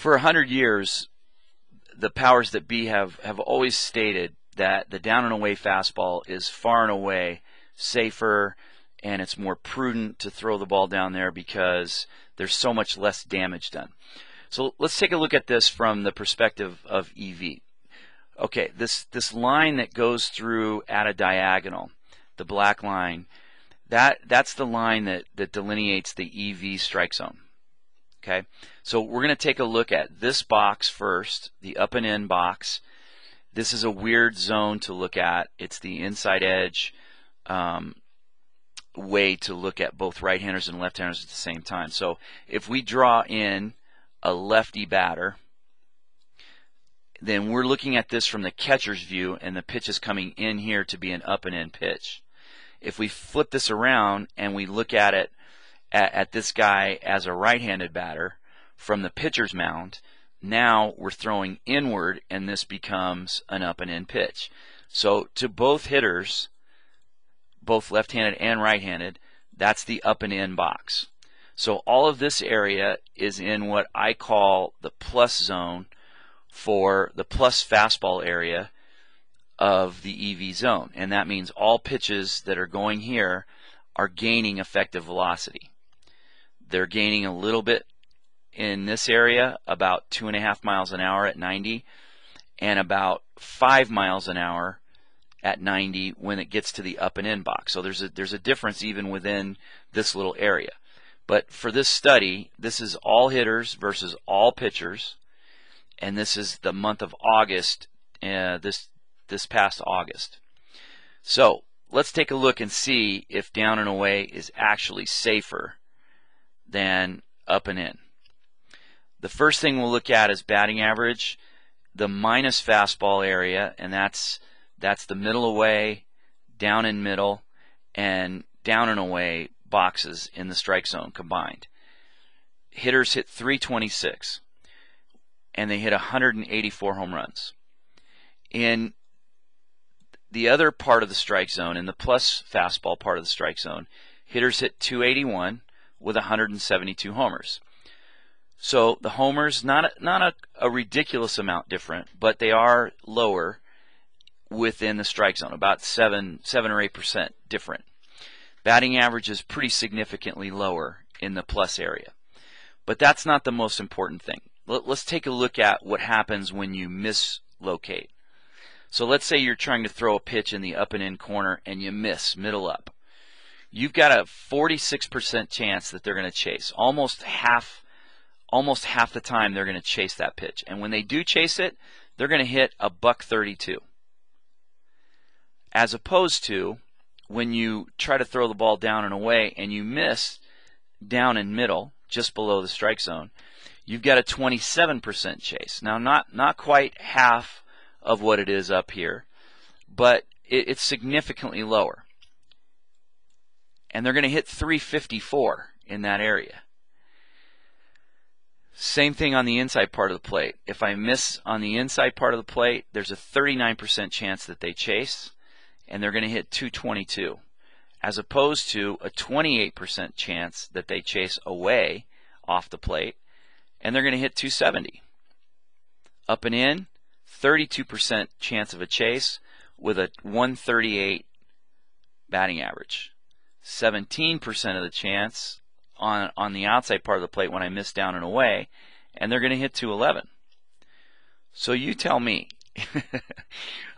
For 100 years, the powers that be have always stated that the down and away fastball is far and away safer, and it's more prudent to throw the ball down there because there's so much less damage done. So let's take a look at this from the perspective of EV. Okay, this line that goes through at a diagonal, the black line, that's the line that delineates the EV strike zone. Okay, so we're going to take a look at this box first, the up and in box. This is a weird zone to look at. It's the inside edge way to look at both right-handers and left-handers at the same time. So if we draw in a lefty batter, then we're looking at this from the catcher's view, and the pitch is coming in here to be an up and in pitch. If we flip this around and we look at it at this guy as a right-handed batter from the pitcher's mound, now we're throwing inward, and this becomes an up and in pitch. So to both hitters, both left-handed and right-handed, that's the up and in box. So all of this area is in what I call the plus zone, for the plus fastball area of the EV zone, and that means all pitches that are going here are gaining effective velocity. They're gaining a little bit in this area, about 2.5 miles an hour at 90, and about 5 miles an hour at 90 when it gets to the up and in box. So there's a difference even within this little area. But for this study, this is all hitters versus all pitchers, and this is the month of August, this past August. So let's take a look and see if down and away is actually safer than up and in. The first thing we'll look at is batting average, the minus fastball area, and that's the middle away, down and middle, and down and away boxes in the strike zone combined. Hitters hit 326, and they hit 184 home runs. In the other part of the strike zone, in the plus fastball part of the strike zone, hitters hit 281 with 172 homers. So the homers, not a ridiculous amount different, but they are lower within the strike zone, about 7 or 8% different. Batting average is pretty significantly lower in the plus area. But that's not the most important thing. Let's take a look at what happens when you mislocate. So let's say you're trying to throw a pitch in the up and in corner and you miss middle up. You've got a 46% chance that they're going to chase. Almost half the time they're going to chase that pitch. And when they do chase it, they're going to hit a $132. As opposed to when you try to throw the ball down and away and you miss down and middle, just below the strike zone, you've got a 27% chase. Now, not quite half of what it is up here, but it's significantly lower. And they're going to hit 354 in that area. Same thing on the inside part of the plate. If I miss on the inside part of the plate, there's a 39% chance that they chase, and they're going to hit 222, as opposed to a 28% chance that they chase away off the plate, and they're going to hit 270. Up and in, 32% chance of a chase with a 138 batting average. 17% of the chance on the outside part of the plate when I miss down and away, and they're going to hit 211. So you tell me,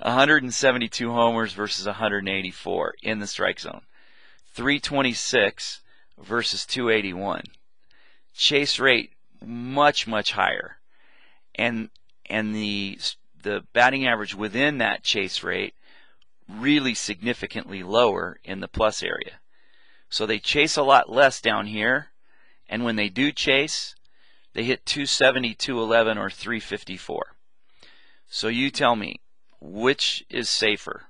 172 homers versus 184 in the strike zone, 326 versus 281. Chase rate much higher, and the batting average within that chase rate really significantly lower in the plus area. So they chase a lot less down here, and when they do chase, they hit 270, 211, or 354. So you tell me, which is safer?